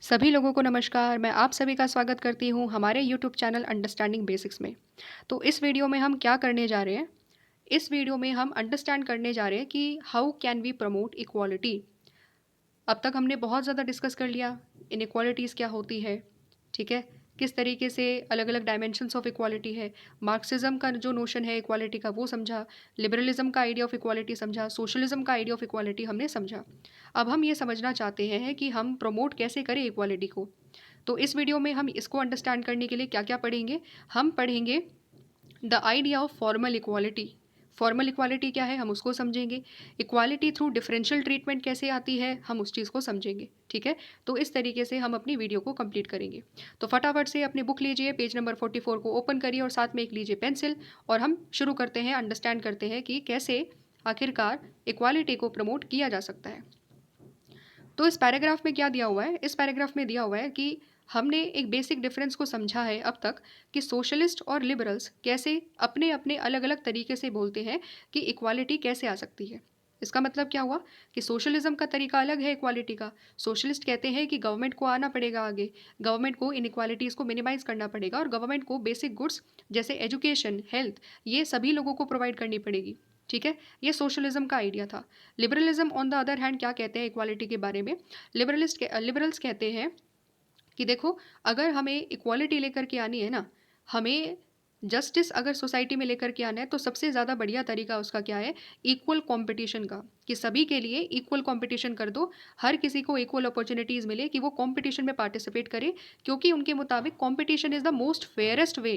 सभी लोगों को नमस्कार। मैं आप सभी का स्वागत करती हूँ हमारे यूट्यूब चैनल अंडरस्टैंडिंग बेसिक्स में। तो इस वीडियो में हम क्या करने जा रहे हैं? इस वीडियो में हम अंडरस्टैंड करने जा रहे हैं कि how can we promote equality. अब तक हमने बहुत ज़्यादा डिस्कस कर लिया इनइक्वालिटीज़ क्या होती है, ठीक है, किस तरीके से अलग अलग डायमेंशंस ऑफ इक्वालिटी है। मार्क्सिज्म का जो नोशन है इक्वालिटी का वो समझा, लिबरलिज्म का आइडिया ऑफ इक्वालिटी समझा, सोशलिज्म का आइडिया ऑफ इक्वालिटी हमने समझा। अब हम ये समझना चाहते हैं कि हम प्रमोट कैसे करें इक्वालिटी को। तो इस वीडियो में हम इसको अंडरस्टैंड करने के लिए क्या क्या पढ़ेंगे? हम पढ़ेंगे the idea of formal equality. Formal equality क्या है हम उसको समझेंगे। इक्वालिटी थ्रू डिफरेंशियल ट्रीटमेंट कैसे आती है हम उस चीज़ को समझेंगे, ठीक है। तो इस तरीके से हम अपनी वीडियो को कंप्लीट करेंगे। तो फटाफट से अपनी बुक लीजिए, पेज नंबर 44 को ओपन करिए और साथ में एक लीजिए पेंसिल, और हम शुरू करते हैं, अंडरस्टैंड करते हैं कि कैसे आखिरकार इक्वालिटी को प्रमोट किया जा सकता है। तो इस पैराग्राफ में क्या दिया हुआ है? इस पैराग्राफ में दिया हुआ है कि हमने एक बेसिक डिफरेंस को समझा है अब तक कि सोशलिस्ट और लिबरल्स कैसे अपने अपने अलग अलग तरीके से बोलते हैं कि इक्वालिटी कैसे आ सकती है। इसका मतलब क्या हुआ कि सोशलिज्म का तरीका अलग है इक्वालिटी का। सोशलिस्ट कहते हैं कि गवर्नमेंट को आना पड़ेगा आगे, गवर्नमेंट को इनइक्वालिटीज़ को मिनिमाइज करना पड़ेगा और गवर्नमेंट को बेसिक गुड्स जैसे एजुकेशन, हेल्थ, ये सभी लोगों को प्रोवाइड करनी पड़ेगी, ठीक है। ये सोशलिज्म का आइडिया था। Liberalism on the other hand क्या कहते हैं इक्वालिटी के बारे में? लिबरल्स कहते हैं कि देखो, अगर हमें इक्वालिटी लेकर के आनी है ना, हमें जस्टिस अगर सोसाइटी में लेकर के आना है, तो सबसे ज़्यादा बढ़िया तरीका उसका क्या है? इक्वल कंपटीशन का, कि सभी के लिए इक्वल कंपटीशन कर दो, हर किसी को इक्वल अपॉर्चुनिटीज़ मिले कि वो कंपटीशन में पार्टिसिपेट करे, क्योंकि उनके मुताबिक competition is the most fairest way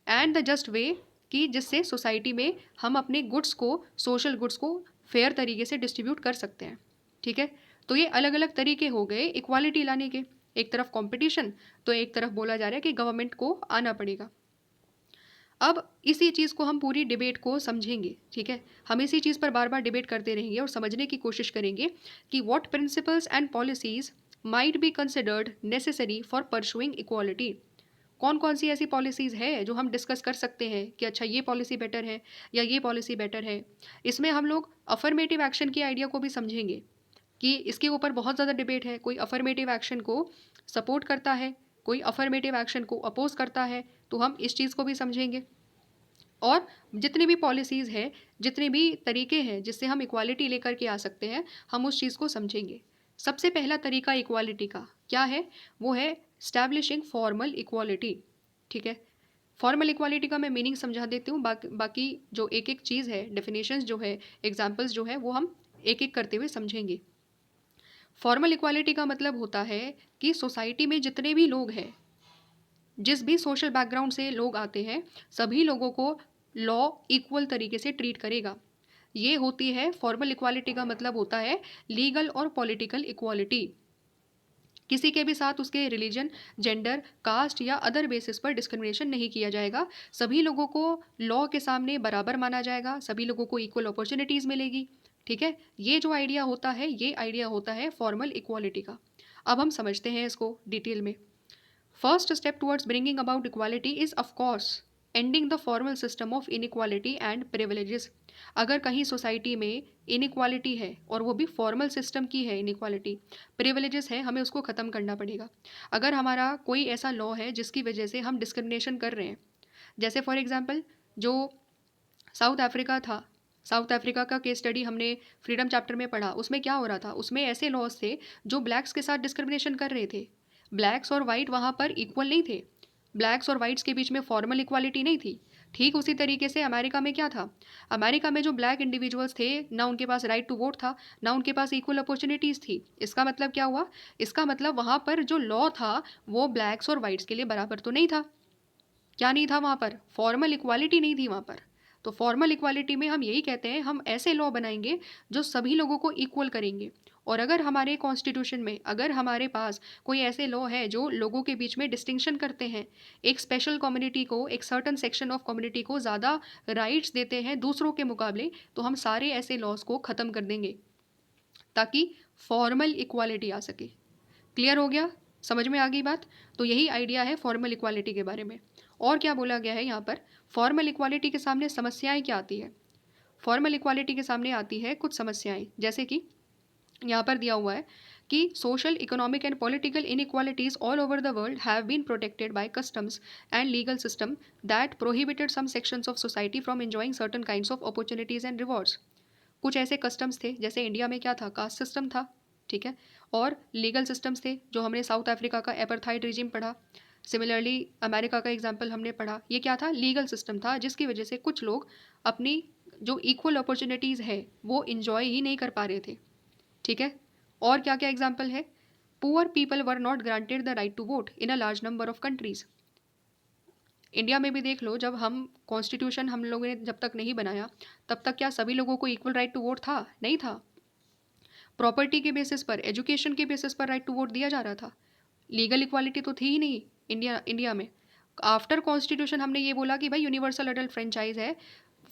and the just way, कि जिससे सोसाइटी में हम अपने गुड्स को, सोशल गुड्स को फेयर तरीके से डिस्ट्रीब्यूट कर सकते हैं, ठीक है। तो ये अलग अलग तरीके हो गए इक्वालिटी लाने के। एक तरफ कंपटीशन, तो एक तरफ बोला जा रहा है कि गवर्नमेंट को आना पड़ेगा। अब इसी चीज़ को हम पूरी डिबेट को समझेंगे, ठीक है। हम इसी चीज़ पर बार बार डिबेट करते रहेंगे और समझने की कोशिश करेंगे कि what principles and policies might be considered necessary for pursuing equality. कौन कौन सी ऐसी पॉलिसीज़ है जो हम डिस्कस कर सकते हैं कि अच्छा ये पॉलिसी बेटर है या ये पॉलिसी बेटर है। इसमें हम लोग अफर्मेटिव एक्शन की आइडिया को भी समझेंगे कि इसके ऊपर बहुत ज़्यादा डिबेट है। कोई अफर्मेटिव एक्शन को सपोर्ट करता है, कोई अफर्मेटिव एक्शन को अपोज करता है, तो हम इस चीज़ को भी समझेंगे। और जितनी भी पॉलिसीज़ है, जितने भी तरीके हैं जिससे हम इक्वालिटी लेकर के आ सकते हैं, हम उस चीज़ को समझेंगे। सबसे पहला तरीका इक्वालिटी का क्या है? वो है स्टैब्लिशिंग फॉर्मल इक्वालिटी, ठीक है। फॉर्मल इक्वालिटी का मैं मीनिंग समझा देती हूँ, बाकी जो एक एक चीज़ है, डेफिनेशंस जो है, एग्जाम्पल्स जो है, वो हम एक एक करते हुए समझेंगे। फॉर्मल इक्वालिटी का मतलब होता है कि सोसाइटी में जितने भी लोग हैं, जिस भी सोशल बैकग्राउंड से लोग आते हैं, सभी लोगों को लॉ इक्वल तरीके से ट्रीट करेगा। ये होती है फॉर्मल इक्वालिटी का मतलब होता है लीगल और पॉलिटिकल इक्वालिटी। किसी के भी साथ उसके रिलीजन, जेंडर, कास्ट या अदर बेसिस पर डिस्क्रिमिनेशन नहीं किया जाएगा। सभी लोगों को लॉ के सामने बराबर माना जाएगा, सभी लोगों को इक्वल अपॉर्चुनिटीज़ मिलेगी, ठीक है। ये जो आइडिया होता है, ये आइडिया होता है फॉर्मल इक्वालिटी का। अब हम समझते हैं इसको डिटेल में। First step towards bringing about equality is of course ending the formal system of inequality and privileges. अगर कहीं सोसाइटी में इनइक्वालिटी है और वो भी फॉर्मल सिस्टम की है, इनइक्वालिटी, प्रिविलेजेस है, हमें उसको ख़त्म करना पड़ेगा। अगर हमारा कोई ऐसा लॉ है जिसकी वजह से हम डिस्क्रिमिनेशन कर रहे हैं, जैसे फॉर एग्जांपल जो साउथ अफ्रीका था, साउथ अफ्रीका का केस स्टडी हमने फ्रीडम चैप्टर में पढ़ा, उसमें क्या हो रहा था? उसमें ऐसे लॉज थे जो ब्लैक्स के साथ डिस्क्रिमिनेशन कर रहे थे। ब्लैक्स और वाइट वहाँ पर इक्वल नहीं थे, ब्लैक्स और वाइट्स के बीच में फॉर्मल इक्वालिटी नहीं थी। ठीक उसी तरीके से अमेरिका में क्या था? अमेरिका में जो ब्लैक इंडिविजुअल्स थे, ना उनके पास राइट टू वोट था, ना उनके पास इक्वल अपॉर्चुनिटीज़ थी। इसका मतलब क्या हुआ? इसका मतलब वहाँ पर जो लॉ था वो ब्लैक्स और वाइट्स के लिए बराबर तो नहीं था। क्या नहीं था वहाँ पर? फॉर्मल इक्वालिटी नहीं थी वहाँ पर। तो फॉर्मल इक्वालिटी में हम यही कहते हैं, हम ऐसे लॉ बनाएंगे जो सभी लोगों को इक्वल करेंगे। और अगर हमारे कॉन्स्टिट्यूशन में, अगर हमारे पास कोई ऐसे लॉ है जो लोगों के बीच में डिस्टिंक्शन करते हैं, एक स्पेशल कम्युनिटी को, एक सर्टन सेक्शन ऑफ कम्युनिटी को ज़्यादा राइट्स देते हैं दूसरों के मुकाबले, तो हम सारे ऐसे लॉज को ख़त्म कर देंगे ताकि फॉर्मल इक्वालिटी आ सके। क्लियर हो गया? समझ में आ गई बात? तो यही आइडिया है फॉर्मल इक्वालिटी के बारे में। और क्या बोला गया है यहाँ पर? फॉर्मल इक्वालिटी के सामने समस्याएं क्या आती है? फॉर्मल इक्वालिटी के सामने आती है कुछ समस्याएं, जैसे कि यहाँ पर दिया हुआ है कि social, economic and political inequalities all over the world have been protected by customs and legal system that prohibited some sections of society from enjoying certain kinds of opportunities and rewards. कुछ ऐसे customs थे, जैसे India में क्या था, caste system था, ठीक है, और लीगल सिस्टम्स थे, जो हमने साउथ अफ्रीका का एपरथाइड रिजिम पढ़ा। सिमिलरली अमेरिका का एग्जाम्पल हमने पढ़ा। ये क्या था, लीगल सिस्टम था, जिसकी वजह से कुछ लोग अपनी जो इक्वल अपॉर्चुनिटीज़ है वो इंजॉय ही नहीं कर पा रहे थे, ठीक है। और क्या क्या एग्जाम्पल है, poor people were not granted the right to vote in a large number of countries. India में भी देख लो, जब हम कॉन्स्टिट्यूशन हम लोगों ने जब तक नहीं बनाया, तब तक क्या सभी लोगों को इक्वल राइट टू वोट था? नहीं था। प्रॉपर्टी के बेसिस पर, एजुकेशन के बेसिस पर राइट टू वोट दिया जा रहा था। लीगल इक्वालिटी तो थी ही नहीं इंडिया में। आफ्टर कॉन्स्टिट्यूशन हमने ये बोला कि भाई यूनिवर्सल अडल्ट फ्रेंचाइज है,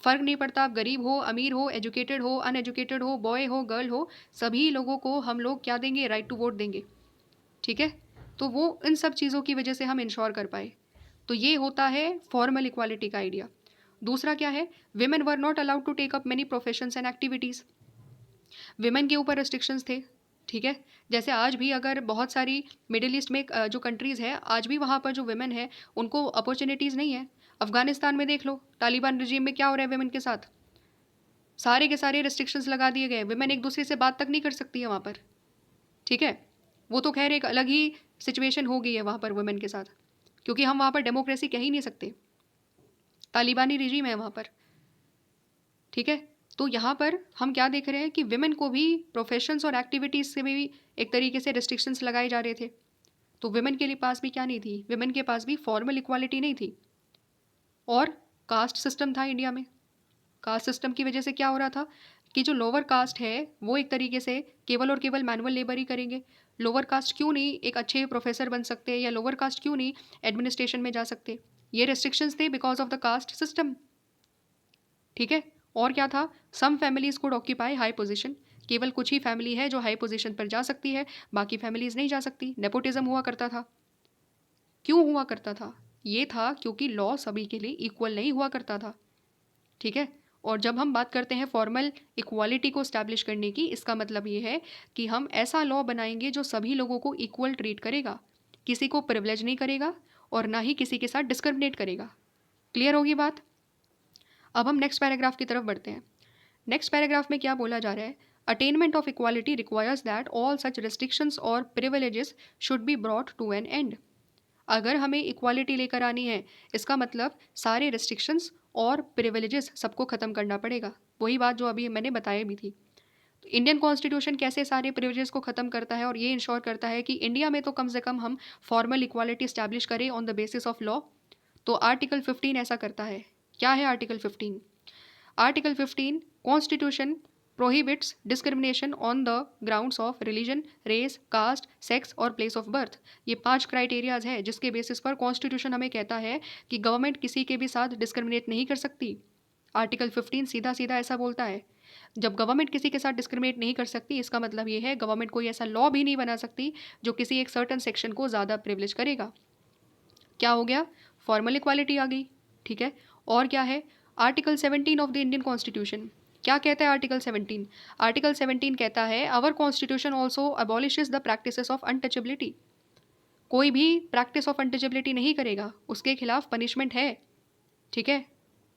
फ़र्क नहीं पड़ता आप गरीब हो, अमीर हो, एजुकेटेड हो, अनएजुकेटेड हो, बॉय हो, गर्ल हो, सभी लोगों को हम लोग क्या देंगे, राइट टू वोट देंगे, ठीक है। तो वो इन सब चीज़ों की वजह से हम इंश्योर कर पाए। तो ये होता है फॉर्मल इक्वालिटी का आइडिया। दूसरा क्या है, women were not allowed to take up many professions and activities. Women के ऊपर रिस्ट्रिक्शंस थे, ठीक है। जैसे आज भी अगर बहुत सारी मिडिल ईस्ट में जो कंट्रीज़ है, आज भी वहाँ पर जो विमेन है उनको अपॉर्चुनिटीज़ नहीं है। अफगानिस्तान में देख लो, तालिबान रिजीम में क्या हो रहा है विमेन के साथ, सारे के सारे रिस्ट्रिक्शंस लगा दिए गए, विमेन एक दूसरे से बात तक नहीं कर सकती है वहाँ पर, ठीक है। वो तो खैर एक अलग ही सिचुएशन हो गई है वहाँ पर वुमेन के साथ, क्योंकि हम वहाँ पर डेमोक्रेसी कह ही नहीं सकते, तालिबानी रिजीम है वहाँ पर, ठीक है। तो यहाँ पर हम क्या देख रहे हैं कि विमेन को भी प्रोफेशंस और एक्टिविटीज़ से भी एक तरीके से रिस्ट्रिक्शंस लगाए जा रहे थे। तो विमेन के लिए पास भी क्या नहीं थी, विमेन के पास भी फॉर्मल इक्वालिटी नहीं थी। और कास्ट सिस्टम था इंडिया में। कास्ट सिस्टम की वजह से क्या हो रहा था कि जो लोअर कास्ट है वो एक तरीके से केवल और केवल मैनुअल लेबर ही करेंगे। लोअर कास्ट क्यों नहीं एक अच्छे प्रोफेसर बन सकते, या लोअर कास्ट क्यों नहीं एडमिनिस्ट्रेशन में जा सकते? ये रेस्ट्रिक्शंस थे because of the caste system, ठीक है। और क्या था, some families could occupy high position. केवल कुछ ही फैमिली है जो हाई पोजीशन पर जा सकती है, बाकी फैमिलीज नहीं जा सकती। नेपोटिज्म हुआ करता था। क्यों हुआ करता था? ये था क्योंकि लॉ सभी के लिए इक्वल नहीं हुआ करता था, ठीक है। और जब हम बात करते हैं फॉर्मल इक्वालिटी को स्टैब्लिश करने की, इसका मतलब ये है कि हम ऐसा लॉ बनाएंगे जो सभी लोगों को इक्वल ट्रीट करेगा, किसी को प्रिविलेज नहीं करेगा और ना ही किसी के साथ डिस्क्रिमिनेट करेगा। क्लियर होगी बात? अब हम नेक्स्ट पैराग्राफ की तरफ बढ़ते हैं। नेक्स्ट पैराग्राफ में क्या बोला जा रहा है, attainment of equality requires that all such restrictions और privileges should be brought to an end. अगर हमें इक्वालिटी लेकर आनी है, इसका मतलब सारे रिस्ट्रिक्शंस और प्रिविलेजेस सबको ख़त्म करना पड़ेगा। वही बात जो अभी मैंने बताई भी थी। तो इंडियन कॉन्स्टिट्यूशन कैसे सारे प्रिविलेजेस को ख़त्म करता है और ये इंश्योर करता है कि इंडिया में तो कम से कम हम फॉर्मल इक्वालिटी स्टैब्लिश करें on the basis of law. तो आर्टिकल 15 ऐसा करता है। क्या है article 15? Article 15 constitution prohibits discrimination on the grounds of religion, race, caste, sex और प्लेस ऑफ बर्थ। ये 5 क्राइटेरियाज है जिसके बेसिस पर कॉन्स्टिट्यूशन हमें कहता है कि गवर्नमेंट किसी के भी साथ डिस्क्रिमिनेट नहीं कर सकती। आर्टिकल 15 सीधा सीधा ऐसा बोलता है। जब गवर्नमेंट किसी के साथ डिस्क्रिमिनेट नहीं कर सकती, इसका मतलब ये है गवर्नमेंट कोई ऐसा लॉ भी नहीं बना सकती जो किसी एक सर्टन सेक्शन को ज़्यादा प्रिविलेज करेगा। क्या हो गया? फॉर्मल इक्वालिटी आ गई, ठीक है। और क्या है? Article 17 of the Indian constitution क्या कहता है? आर्टिकल 17, आर्टिकल 17 कहता है our constitution also abolishes the practices of untouchability. कोई भी प्रैक्टिस ऑफ अनटचेबिलिटी नहीं करेगा, उसके खिलाफ पनिशमेंट है, ठीक है।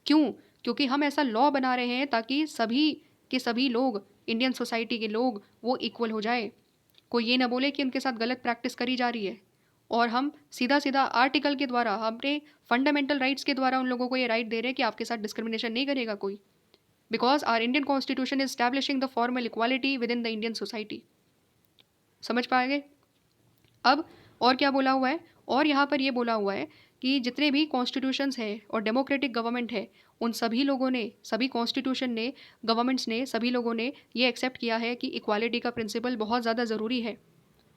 क्यों? क्योंकि हम ऐसा लॉ बना रहे हैं ताकि सभी के सभी लोग, इंडियन सोसाइटी के लोग, वो इक्वल हो जाए। कोई ये ना बोले कि उनके साथ गलत प्रैक्टिस करी जा रही है। और हम सीधा सीधा आर्टिकल के द्वारा, अपने फंडामेंटल राइट्स के द्वारा उन लोगों को ये राइट दे रहे हैं कि आपके साथ डिस्क्रिमिनेशन नहीं करेगा कोई, because our Indian constitution is establishing the formal equality within the Indian society. समझ पाएंगे? अब और क्या बोला हुआ है? और यहाँ पर ये बोला हुआ है कि जितने भी कॉन्स्टिट्यूशंस है और डेमोक्रेटिक गवर्नमेंट है, उन सभी लोगों ने, सभी कॉन्स्टिट्यूशन ने, गवर्नमेंट्स ने, सभी लोगों ने ये एक्सेप्ट किया है कि इक्वालिटी का प्रिंसिपल बहुत ज़्यादा ज़रूरी है।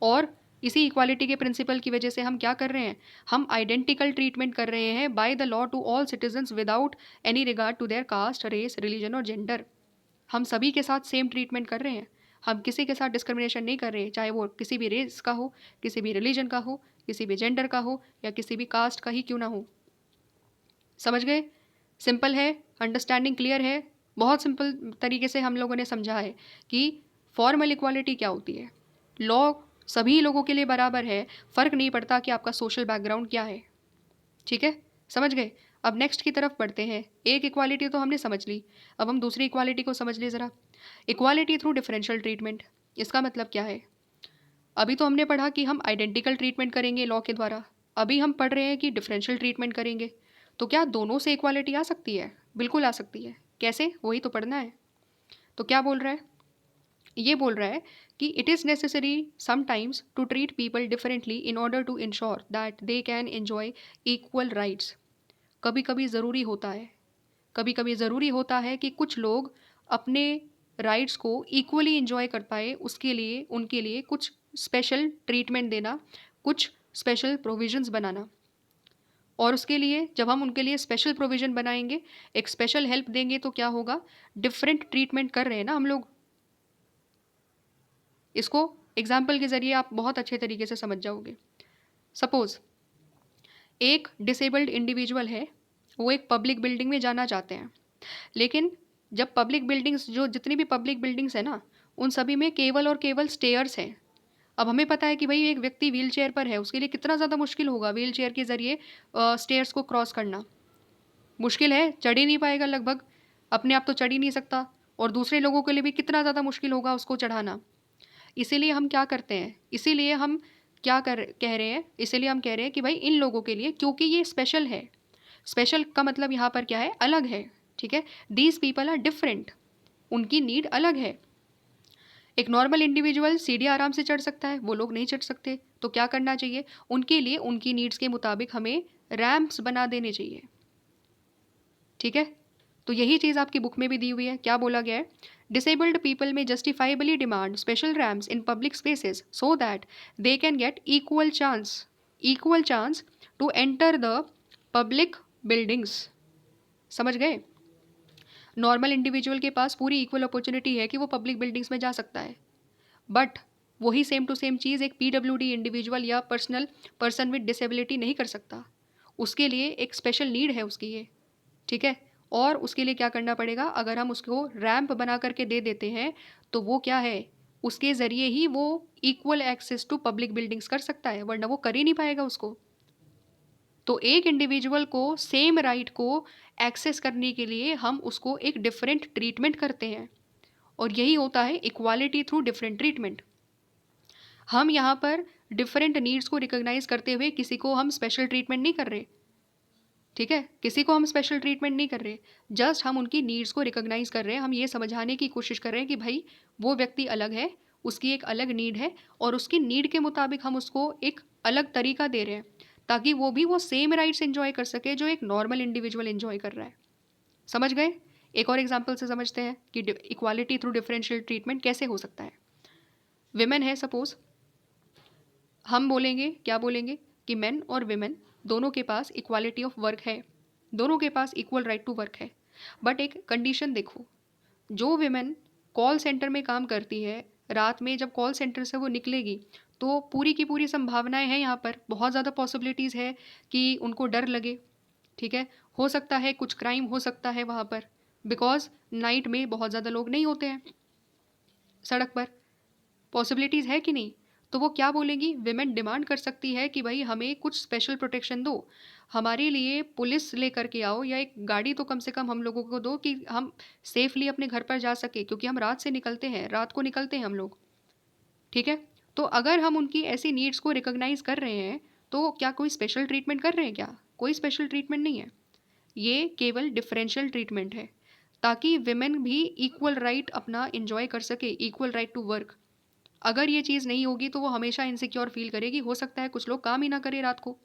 और इसी इक्वालिटी के प्रिंसिपल की वजह से हम क्या कर रहे हैं? हम आइडेंटिकल ट्रीटमेंट कर रहे हैं by the law to all citizens without any regard to their caste, race, religion और जेंडर। हम सभी के साथ सेम ट्रीटमेंट कर रहे हैं। हम किसी के साथ डिस्क्रिमिनेशन नहीं कर रहे, चाहे वो किसी भी रेस का हो, किसी भी रिलीजन का हो, किसी भी जेंडर का हो, या किसी भी कास्ट का ही क्यों ना हो। समझ गए? सिंपल है, अंडरस्टैंडिंग क्लियर है। बहुत सिंपल तरीके से हम लोगों ने समझा है कि फॉर्मल इक्वालिटी क्या होती है। लॉ सभी लोगों के लिए बराबर है, फ़र्क नहीं पड़ता कि आपका सोशल बैकग्राउंड क्या है। ठीक है, समझ गए? अब नेक्स्ट की तरफ बढ़ते हैं। एक इक्वालिटी तो हमने समझ ली, अब हम दूसरी इक्वालिटी को समझ ले ज़रा। इक्वालिटी थ्रू डिफरेंशियल ट्रीटमेंट, इसका मतलब क्या है? अभी तो हमने पढ़ा कि हम आइडेंटिकल ट्रीटमेंट करेंगे लॉ के द्वारा, अभी हम पढ़ रहे हैं कि डिफरेंशियल ट्रीटमेंट करेंगे। तो क्या दोनों से इक्वालिटी आ सकती है? बिल्कुल आ सकती है। कैसे? वही तो पढ़ना है। तो क्या बोल रहा है? ये बोल रहा है कि it is necessary sometimes to treat people differently in order to ensure that they can enjoy equal rights. कभी कभी ज़रूरी होता है, कभी कभी ज़रूरी होता है कि कुछ लोग अपने राइट्स को इक्वली इंजॉय कर पाए, उसके लिए उनके लिए कुछ स्पेशल ट्रीटमेंट देना, कुछ स्पेशल प्रोविजंस बनाना। और उसके लिए जब हम उनके लिए स्पेशल प्रोविज़न बनाएंगे, एक स्पेशल हेल्प देंगे, तो क्या होगा? डिफरेंट ट्रीटमेंट कर रहे हैं ना हम लोग। इसको एग्जाम्पल के ज़रिए आप बहुत अच्छे तरीके से समझ जाओगे। सपोज़ एक डिसेबल्ड इंडिविजुअल है, वो एक पब्लिक बिल्डिंग में जाना चाहते हैं, लेकिन जब पब्लिक बिल्डिंग्स, जो जितनी भी पब्लिक बिल्डिंग्स है ना, उन सभी में केवल और केवल स्टेयर्स हैं। अब हमें पता है कि भाई एक व्यक्ति व्हील चेयर पर है, उसके लिए कितना ज़्यादा मुश्किल होगा व्हील चेयर के ज़रिए स्टेयर्स को क्रॉस करना। मुश्किल है, चढ़ ही नहीं पाएगा लगभग, अपने आप तो चढ़ ही नहीं सकता, और दूसरे लोगों के लिए भी कितना ज़्यादा मुश्किल होगा उसको चढ़ाना। इसीलिए हम क्या करते हैं, इसीलिए हम क्या कह रहे हैं, इसीलिए हम कह रहे हैं कि भाई इन लोगों के लिए, क्योंकि ये स्पेशल है। स्पेशल का मतलब यहाँ पर क्या है? अलग है। ठीक है, दीज पीपल आर डिफरेंट, उनकी नीड अलग है। एक नॉर्मल इंडिविजुअल सीढ़ी आराम से चढ़ सकता है, वो लोग नहीं चढ़ सकते। तो क्या करना चाहिए? उनके लिए उनकी नीड्स के मुताबिक हमें रैंप्स बना देने चाहिए। ठीक है, तो यही चीज़ आपकी बुक में भी दी हुई है। क्या बोला गया है? डिसेबल्ड पीपल में justifiably demand special ramps in public spaces so that they can get equal chance to enter the public buildings. समझ गए? नॉर्मल इंडिविजुअल के पास पूरी इक्वल अपॉर्चुनिटी है कि वो पब्लिक बिल्डिंग्स में जा सकता है, बट वही सेम टू सेम चीज़ एक पीडब्ल्यूडी इंडिविजुअल या पर्सन विद डिसेबिलिटी नहीं कर सकता। उसके लिए एक स्पेशल नीड है उसकी ये। ठीक है, और उसके लिए क्या करना पड़ेगा? अगर हम उसको रैंप बना करके दे देते हैं, तो वो क्या है, उसके ज़रिए ही वो equal access to public buildings कर सकता है, वरना वो कर ही नहीं पाएगा उसको। तो एक इंडिविजुअल को सेम राइट को एक्सेस करने के लिए हम उसको एक डिफरेंट ट्रीटमेंट करते हैं, और यही होता है इक्वालिटी थ्रू डिफरेंट ट्रीटमेंट। हम यहाँ पर डिफरेंट नीड्स को रिकॉग्नाइज करते हुए किसी को हम स्पेशल ट्रीटमेंट नहीं कर रहे। ठीक है, किसी को हम स्पेशल ट्रीटमेंट नहीं कर रहे, जस्ट हम उनकी नीड्स को रिकॉग्नाइज कर रहे हैं। हम ये समझाने की कोशिश कर रहे हैं कि भाई वो व्यक्ति अलग है, उसकी एक अलग नीड है, और उसकी नीड के मुताबिक हम उसको एक अलग तरीका दे रहे हैं, ताकि वो भी वो सेम राइट्स एंजॉय कर सके जो एक नॉर्मल इंडिविजुअल एंजॉय कर रहा है। समझ गए? एक और एग्जाम्पल से समझते हैं कि इक्वालिटी थ्रू डिफरेंशियल ट्रीटमेंट कैसे हो सकता है। विमेन है सपोज, हम बोलेंगे, क्या बोलेंगे कि मेन और विमेन दोनों के पास इक्वालिटी ऑफ वर्क है, दोनों के पास इक्वल राइट टू वर्क है। बट एक कंडीशन देखो, जो विमेन कॉल सेंटर में काम करती है, रात में जब कॉल सेंटर से वो निकलेगी, तो पूरी की पूरी संभावनाएं हैं, यहाँ पर बहुत ज़्यादा पॉसिबिलिटीज़ है कि उनको डर लगे। ठीक है, हो सकता है कुछ क्राइम हो सकता है वहाँ पर, बिकॉज नाइट में बहुत ज़्यादा लोग नहीं होते हैं सड़क पर। पॉसिबिलिटीज़ है कि नहीं? तो वो क्या बोलेगी? विमेन डिमांड कर सकती है कि भाई हमें कुछ स्पेशल प्रोटेक्शन दो, हमारे लिए पुलिस लेकर के आओ, या एक गाड़ी तो कम से कम हम लोगों को दो कि हम सेफली अपने घर पर जा सके, क्योंकि हम रात से निकलते हैं, रात को निकलते हैं हम लोग। ठीक है, तो अगर हम उनकी ऐसी नीड्स को रिकॉग्नाइज कर रहे हैं, तो क्या कोई स्पेशल ट्रीटमेंट कर रहे हैं? क्या कोई स्पेशल ट्रीटमेंट नहीं है, ये केवल डिफरेंशियल ट्रीटमेंट है, ताकि विमेन भी इक्वल राइट अपना इंजॉय कर सके, इक्वल राइट टू वर्क। अगर ये चीज़ नहीं होगी तो वो हमेशा इनसिक्योर फील करेगी, हो सकता है कुछ लोग काम ही ना करें रात को।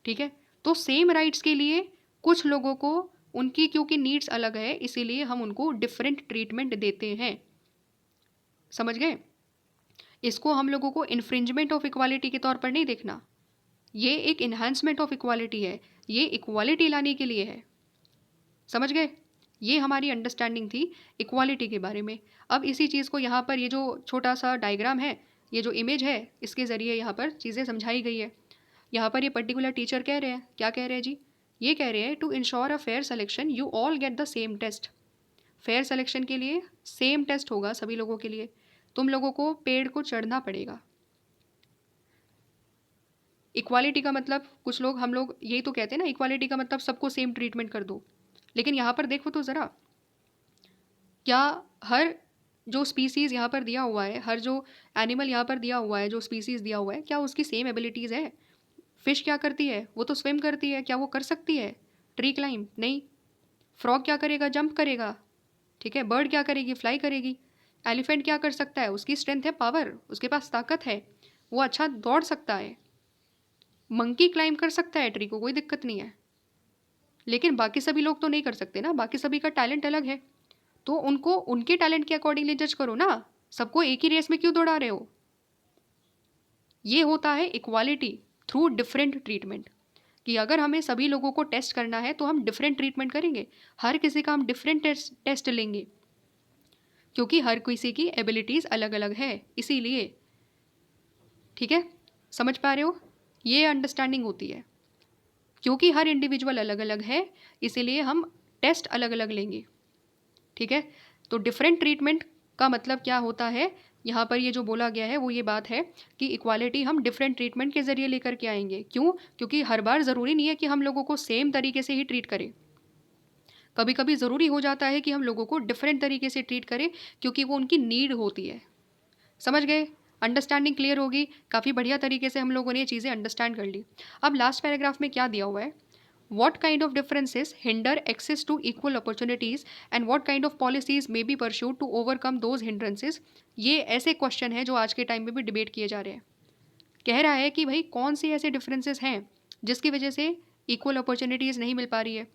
ठीक है, तो सेम राइट्स के लिए कुछ लोगों को उनकी क्योंकि नीड्स अलग है, इसीलिए हम उनको डिफरेंट ट्रीटमेंट देते हैं। समझ गए? इसको हम लोगों को इन्फ्रिंजमेंट ऑफ इक्वालिटी के तौर पर नहीं देखना, ये एक इन्हांसमेंट ऑफ इक्वालिटी है, ये इक्वालिटी लाने के लिए है। समझ गए? ये हमारी अंडरस्टैंडिंग थी इक्वालिटी के बारे में। अब इसी चीज़ को यहाँ पर, ये जो छोटा सा डायग्राम है, ये जो इमेज है, इसके ज़रिए यहाँ पर चीज़ें समझाई गई है। यहाँ पर ये पर्टिकुलर टीचर कह रहे हैं, क्या कह रहे हैं जी? ये कह रहे हैं to ensure a fair selection you all get the same test. Fair selection के लिए सेम टेस्ट होगा सभी लोगों के लिए। तुम लोगों को पेड़ को चढ़ना पड़ेगा। इक्वालिटी का मतलब कुछ लोग, हम लोग यही तो कहते हैं ना, इक्वालिटी का मतलब सबको सेम ट्रीटमेंट कर दो। लेकिन यहाँ पर देखो तो ज़रा, क्या हर जो स्पीसीज़ यहाँ पर दिया हुआ है, हर जो एनिमल यहाँ पर दिया हुआ है, जो स्पीसीज़ दिया हुआ है, क्या उसकी सेम एबिलिटीज़ है? फिश क्या करती है? वो तो स्विम करती है, क्या वो कर सकती है ट्री क्लाइंब? नहीं। फ्रॉग क्या करेगा? जंप करेगा। ठीक है। बर्ड क्या करेगी? फ्लाई करेगी। एलिफेंट क्या कर सकता है? उसकी स्ट्रेंथ है, पावर, उसके पास ताकत है, वो अच्छा दौड़ सकता है। मंकी क्लाइंब कर सकता है ट्री को, कोई दिक्कत नहीं है। लेकिन बाकी सभी लोग तो नहीं कर सकते ना, बाकी सभी का टैलेंट अलग है। तो उनको उनके टैलेंट के अकॉर्डिंगली जज करो ना, सबको एक ही रेस में क्यों दौड़ा रहे हो? ये होता है इक्वालिटी थ्रू डिफरेंट ट्रीटमेंट, कि अगर हमें सभी लोगों को टेस्ट करना है तो हम डिफरेंट ट्रीटमेंट करेंगे, हर किसी का हम डिफरेंट टेस्ट लेंगे, क्योंकि हर किसी की एबिलिटीज़ अलग अलग है, इसीलिए। ठीक है, समझ पा रहे हो? ये अंडरस्टैंडिंग होती है, क्योंकि हर इंडिविजुअल अलग अलग है, इसीलिए हम टेस्ट अलग अलग लेंगे। ठीक है, तो डिफरेंट ट्रीटमेंट का मतलब क्या होता है, यहाँ पर ये जो बोला गया है वो ये बात है कि इक्वालिटी हम डिफरेंट ट्रीटमेंट के ज़रिए लेकर के आएंगे। क्यों? क्योंकि हर बार ज़रूरी नहीं है कि हम लोगों को सेम तरीके से ही ट्रीट करें। कभी कभी ज़रूरी हो जाता है कि हम लोगों को डिफरेंट तरीके से ट्रीट करें, क्योंकि वो उनकी नीड होती है। समझ गए? अंडरस्टैंडिंग क्लियर होगी। काफ़ी बढ़िया तरीके से हम लोगों ने ये चीज़ें अंडरस्टैंड कर ली। अब लास्ट पैराग्राफ में क्या दिया हुआ है, what kind of differences hinder access to equal opportunities and what kind of policies may be pursued to overcome those hindrances। ये ऐसे क्वेश्चन है जो आज के टाइम में भी डिबेट किए जा रहे हैं। कह रहा है कि भाई कौन से ऐसे डिफरेंसेस हैं जिसकी वजह से इक्वल अपॉर्चुनिटीज़ नहीं मिल पा रही है,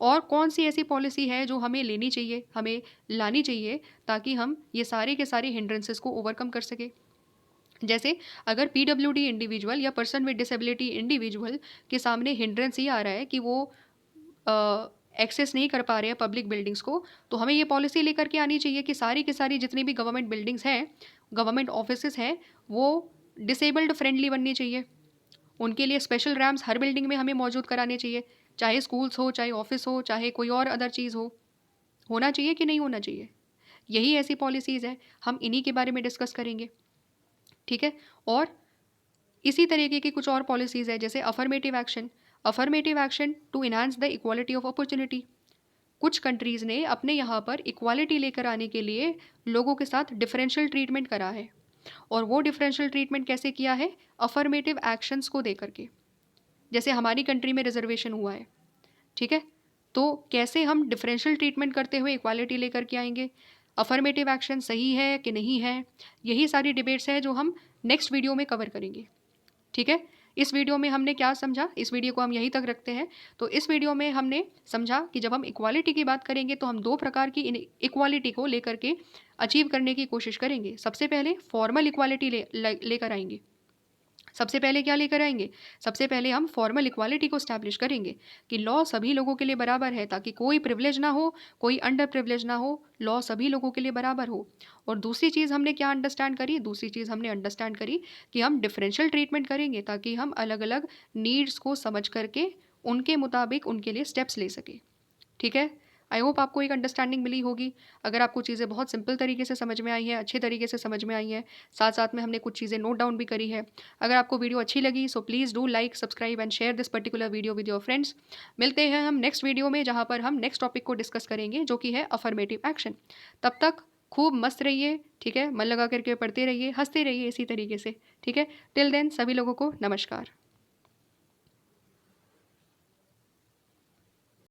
और कौन सी ऐसी पॉलिसी है जो हमें लेनी चाहिए, हमें लानी चाहिए, ताकि हम ये सारे के सारे हिंड्रेंसेस को ओवरकम कर सके। जैसे अगर पीडब्ल्यूडी इंडिविजुअल या पर्सन विद डिसेबिलिटी इंडिविजुअल के सामने हिंड्रेंस ये आ रहा है कि वो एक्सेस नहीं कर पा रहे हैं पब्लिक बिल्डिंग्स को, तो हमें ये पॉलिसी लेकर के आनी चाहिए कि सारी की सारी जितनी भी गवर्नमेंट बिल्डिंग्स हैं, गवर्नमेंट ऑफिसेस हैं, वो डिसेबल्ड फ्रेंडली बननी चाहिए। उनके लिए स्पेशल रैम्स हर बिल्डिंग में हमें मौजूद कराने चाहिए, चाहे स्कूल्स हो, चाहे ऑफिस हो, चाहे कोई और अदर चीज़ हो। होना चाहिए कि नहीं होना चाहिए? यही ऐसी पॉलिसीज़ है, हम इन्हीं के बारे में डिस्कस करेंगे। ठीक है, और इसी तरीके की कुछ और पॉलिसीज़ है, जैसे affirmative action to enhance the equality of opportunity. कुछ कंट्रीज़ ने अपने यहाँ पर इक्वालिटी लेकर आने के लिए लोगों के साथ डिफरेंशियल ट्रीटमेंट करा है, और वो डिफरेंशियल ट्रीटमेंट कैसे किया है? अफर्मेटिव एक्शंस को दे करके। जैसे हमारी कंट्री में रिजर्वेशन हुआ है, ठीक है, तो कैसे हम डिफरेंशियल ट्रीटमेंट करते हुए इक्वालिटी लेकर के आएंगे? अफर्मेटिव एक्शन सही है कि नहीं है? यही सारी डिबेट्स है जो हम नेक्स्ट वीडियो में कवर करेंगे। ठीक है, इस वीडियो में हमने क्या समझा, इस वीडियो को हम यहीं तक रखते हैं। तो इस वीडियो में हमने समझा कि जब हम इक्वालिटी की बात करेंगे तो हम दो प्रकार की इक्वालिटी को लेकर के अचीव करने की कोशिश करेंगे। सबसे पहले फॉर्मल इक्वालिटी लेकर आएंगे। सबसे पहले क्या लेकर आएंगे? सबसे पहले हम फॉर्मल इक्वालिटी को स्टैब्लिश करेंगे कि लॉ सभी लोगों के लिए बराबर है, ताकि कोई प्रिविलेज ना हो, कोई अंडर प्रिविलेज ना हो, लॉ सभी लोगों के लिए बराबर हो। और दूसरी चीज़ हमने क्या अंडरस्टैंड करी? दूसरी चीज़ हमने अंडरस्टैंड करी कि हम डिफरेंशियल ट्रीटमेंट करेंगे, ताकि हम अलग अलग नीड्स को समझ करके उनके मुताबिक उनके लिए स्टेप्स ले सकें। ठीक है, आई होप आपको एक अंडरस्टैंडिंग मिली होगी। अगर आपको चीज़ें बहुत सिंपल तरीके से समझ में आई हैं, अच्छे तरीके से समझ में आई हैं, साथ साथ में हमने कुछ चीज़ें नोट डाउन भी करी है। अगर आपको वीडियो अच्छी लगी so please do like, subscribe and share this particular video with your friends. मिलते हैं हम नेक्स्ट वीडियो में, जहाँ पर हम नेक्स्ट टॉपिक को डिस्कस करेंगे, जो कि है अफर्मेटिव एक्शन। तब तक खूब मस्त रहिए, ठीक है, मन लगा करके पढ़ते रहिए, हंसते रहिए इसी तरीके से। ठीक है, टिल देन सभी लोगों को नमस्कार।